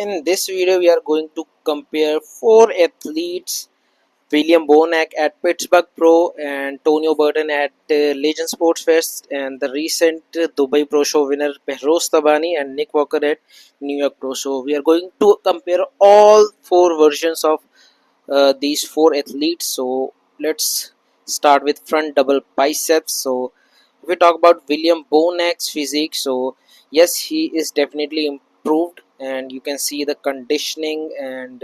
In this video, we are going to compare four athletes: William Bonac at Pittsburgh Pro and Tonio Burton at Legend Sports Fest, and the recent Dubai Pro Show winner Behrouz and Nick Walker at New York Pro Show. We are going to compare all four versions of these four athletes. So let's start with front double biceps. So if we talk about William Bonac's physique, so yes, he is definitely improved, and you can see the conditioning and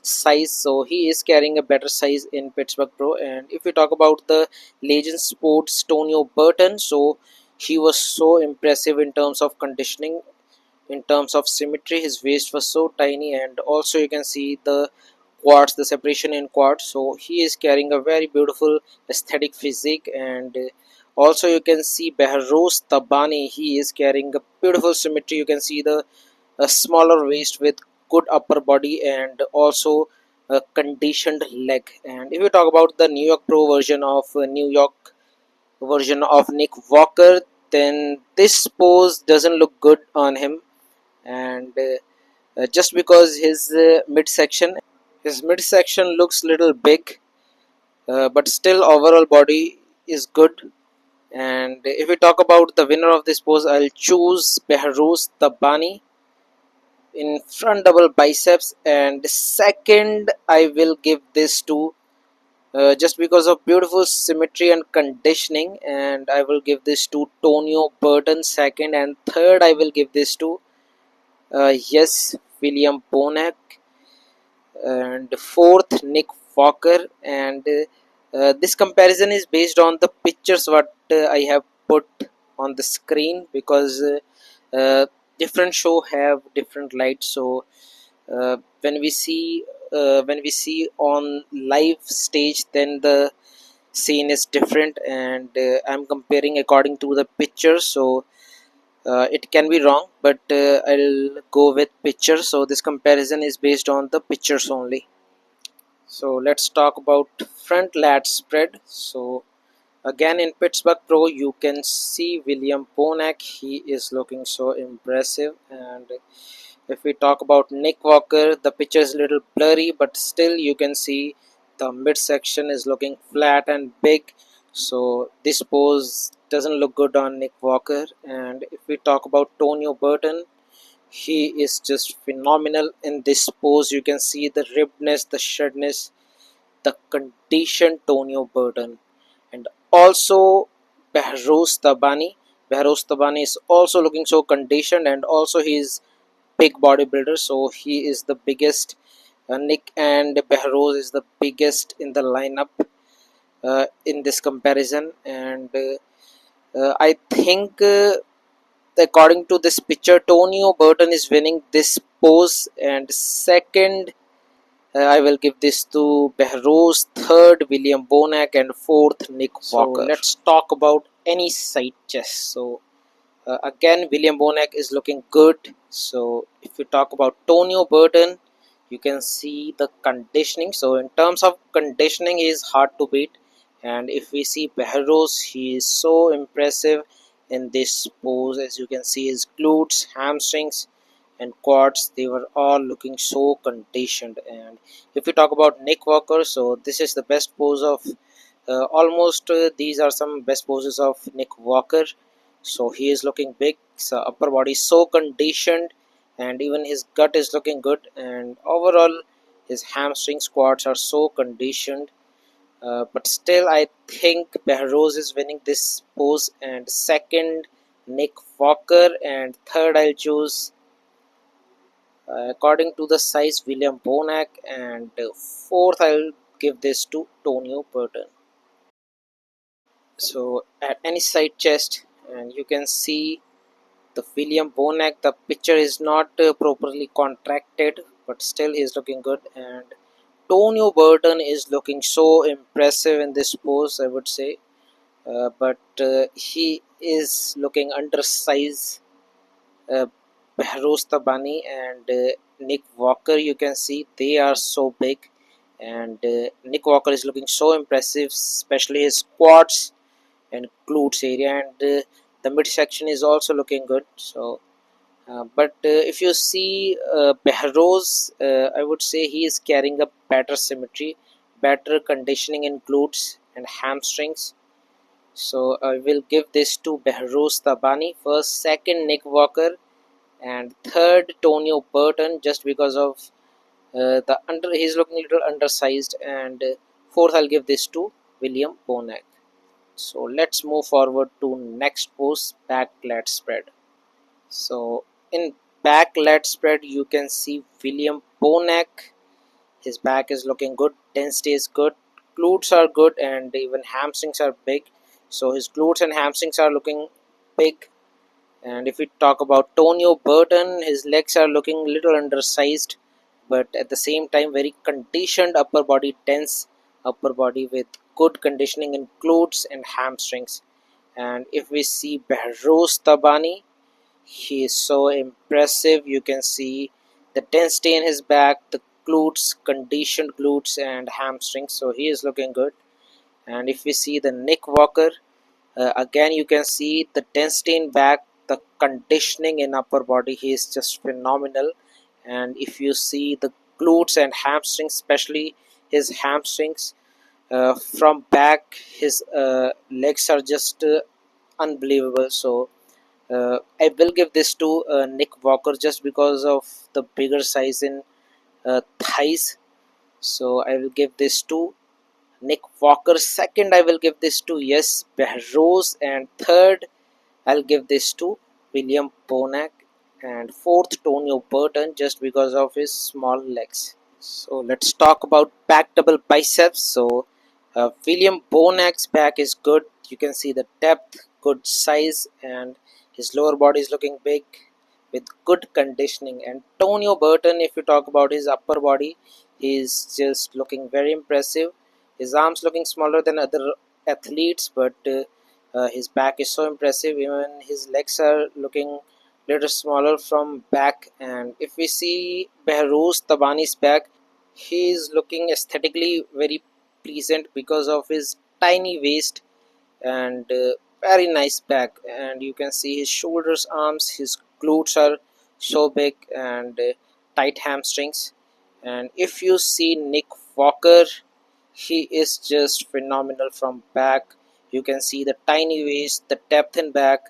size. So he is carrying a better size in Pittsburgh Pro. And if we talk about the Legend Sports Tonio Burton, so he was so impressive in terms of conditioning, in terms of symmetry. His waist was so tiny, and also you can see the quads, the separation in quads. So he is carrying a very beautiful aesthetic physique. And also you can see Behrouz Tabani, he is carrying a beautiful symmetry. You can see the smaller waist with good upper body and also a conditioned leg. And if you talk about the New York Pro version of Nick Walker, then this pose doesn't look good on him. And just because his midsection looks little big, but still overall body is good. And if we talk about the winner of this pose, I'll choose Behrouz Tabani in front double biceps, and second I will give this to just because of beautiful symmetry and conditioning, and I will give this to Tonio Burton second, and third I will give this to yes, William Bonac, and fourth Nick Walker. And this comparison is based on the pictures what I have put on the screen, because different show have different lights. So when we see on live stage, then the scene is different, and I'm comparing according to the picture. So it can be wrong, but I'll go with pictures. So this comparison is based on the pictures only. So let's talk about front lat spread. So again in Pittsburgh Pro, you can see William Bonac. He is looking so impressive. And if we talk about Nick Walker, the picture is a little blurry, but still you can see the midsection is looking flat and big. So this pose doesn't look good on Nick Walker. And if we talk about Tonio Burton, he is just phenomenal in this pose. You can see the ribbedness, the shredness, the conditioned Tonio Burton. And also Behrouz Tabani. Behrouz Tabani is also looking so conditioned, and also he is big bodybuilder, so he is the biggest. Nick and Behrouz is the biggest in the lineup in this comparison. And I think according to this picture, Tonio Burton is winning this pose, and second I will give this to Behrouz, third William Bonac, and fourth Nick Walker. So let's talk about any side chest. So again, William Bonac is looking good. So if you talk about Tonio Burton, you can see the conditioning. So in terms of conditioning, he is hard to beat. And if we see Behrouz, he is so impressive in this pose. As you can see, his glutes, hamstrings, and quads, they were all looking so conditioned. And if we talk about Nick Walker, so this is the best pose of almost these are some best poses of Nick Walker. So he is looking big, so upper body is so conditioned, and even his gut is looking good, and overall his hamstring squats are so conditioned. But still I think Behrouz is winning this pose, and second Nick Walker, and third I'll choose according to the size William Bonac, and fourth I'll give this to Tonio Burton. So at any side chest, and you can see the William Bonac, the picture is not properly contracted, but still he is looking good. And Tonio Burton is looking so impressive in this pose, I would say, but he is looking undersized. uh, Behrouz Tabani and Nick Walker, you can see they are so big, and Nick Walker is looking so impressive, especially his quads and glutes area, and the midsection is also looking good. So But if you see Behrouz, I would say he is carrying a better symmetry, better conditioning in glutes and hamstrings. So I will give this to Behrouz Tabani first, second Nick Walker, and third Tonio Burton, just because of the under he's looking a little undersized, and fourth I'll give this to William Bonac. So let's move forward to next pose, back lat spread. So in back lat spread you can see William Bonac. His back is looking good, density is good, glutes are good, and even hamstrings are big. So his glutes and hamstrings are looking big. And if we talk about Tonio Burton, his legs are looking a little undersized, but at the same time very conditioned upper body, dense upper body with good conditioning in glutes and hamstrings. And if we see Behrouz Tabani, he is so impressive. You can see the density in his back, the glutes, conditioned glutes and hamstrings. So he is looking good. And if we see the Nick Walker, again you can see the density in back, the conditioning in upper body. He is just phenomenal. And if you see the glutes and hamstrings, especially his hamstrings, from back, his legs are just unbelievable. So I will give this to Nick Walker just because of the bigger size in thighs. So I will give this to Nick Walker. Second, I will give this to yes Behrouz, and third, I'll give this to William Bonac, and fourth Tonio Burton just because of his small legs. So let's talk about back double biceps. So William Bonac's back is good. You can see the depth, good size, and his lower body is looking big with good conditioning. And Tonio Burton, if you talk about his upper body, he's just looking very impressive. His arms looking smaller than other athletes, but his back is so impressive. Even his legs are looking little smaller from back. And if we see Behrouz Tabani's back, he is looking aesthetically very pleasant because of his tiny waist and very nice back. And you can see his shoulders, arms, his glutes are so big, and tight hamstrings. And if you see Nick Walker, he is just phenomenal from back. You can see the tiny waist, the depth in back.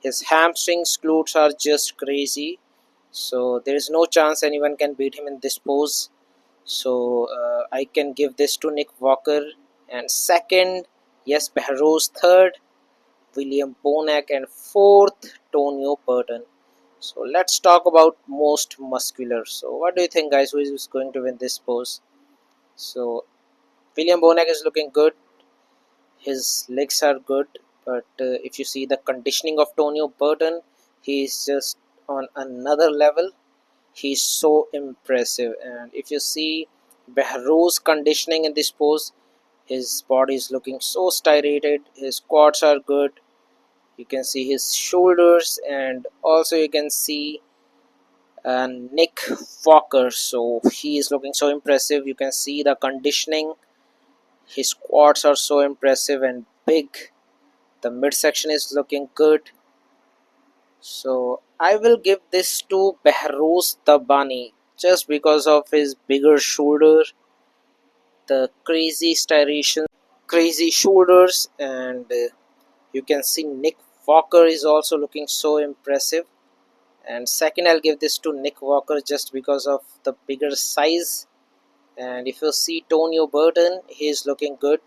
His hamstrings, glutes are just crazy. So there is no chance anyone can beat him in this pose. So I can give this to Nick Walker. And second, yes, Behrouz. Third, William Bonac. And fourth, Tonio Burton. So let's talk about most muscular. So what do you think, guys? Who is going to win this pose? So William Bonac is looking good. His legs are good, but if you see the conditioning of Tonio Burton, he is just on another level. He's so impressive. And if you see Behrouz conditioning in this pose, his body is looking so striated. His quads are good. You can see his shoulders, and also you can see Nick Walker. So he is looking so impressive. You can see the conditioning. His quads are so impressive and big. The midsection is looking good. So I will give this to Behrouz Tabani just because of his bigger shoulder, the crazy striations, crazy shoulders, and you can see Nick Walker is also looking so impressive. And second, I'll give this to Nick Walker just because of the bigger size. And if you see Tonio Burton, he is looking good.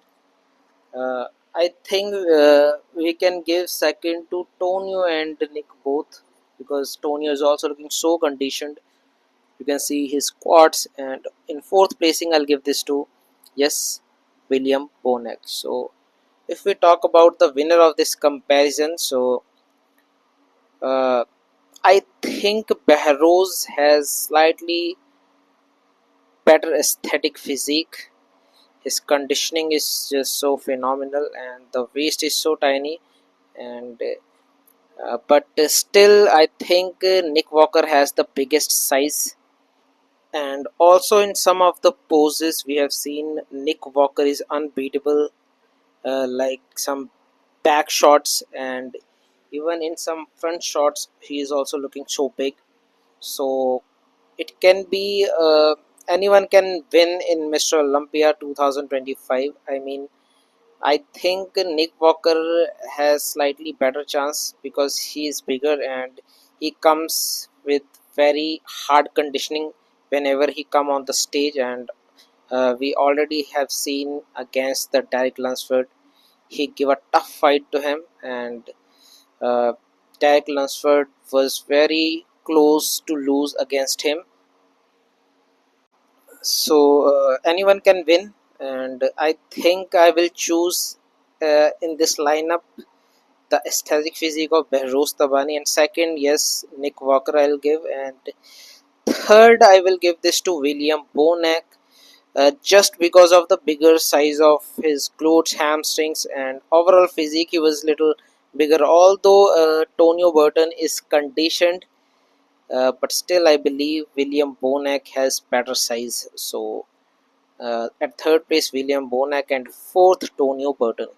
I think we can give second to Tonio and Nick both, because Tonio is also looking so conditioned. You can see his quads. And in fourth placing, I'll give this to yes William Bonac. So if we talk about the winner of this comparison, so uh, I think Behrouz has slightly better aesthetic physique. His conditioning is just so phenomenal, and the waist is so tiny. And but still, I think Nick Walker has the biggest size. And also in some of the poses we have seen Nick Walker is unbeatable, like some back shots, and even in some front shots he is also looking so big. So it can be anyone can win in Mr. Olympia 2025. I mean, I think Nick Walker has slightly better chance because he is bigger and he comes with very hard conditioning whenever he come on the stage. And we already have seen against the Derek Lunsford, he give a tough fight to him, and uh, Derek Lunsford was very close to lose against him. So anyone can win, and I think I will choose in this lineup the aesthetic physique of Behrouz Tabani, and second, yes, Nick Walker I'll give, and third I will give this to William Bonac, just because of the bigger size of his glutes, hamstrings, and overall physique. He was little bigger, although Tonio Burton is conditioned, but still I believe William Bonac has better size. So at third place William Bonac, and fourth Tonio Burton.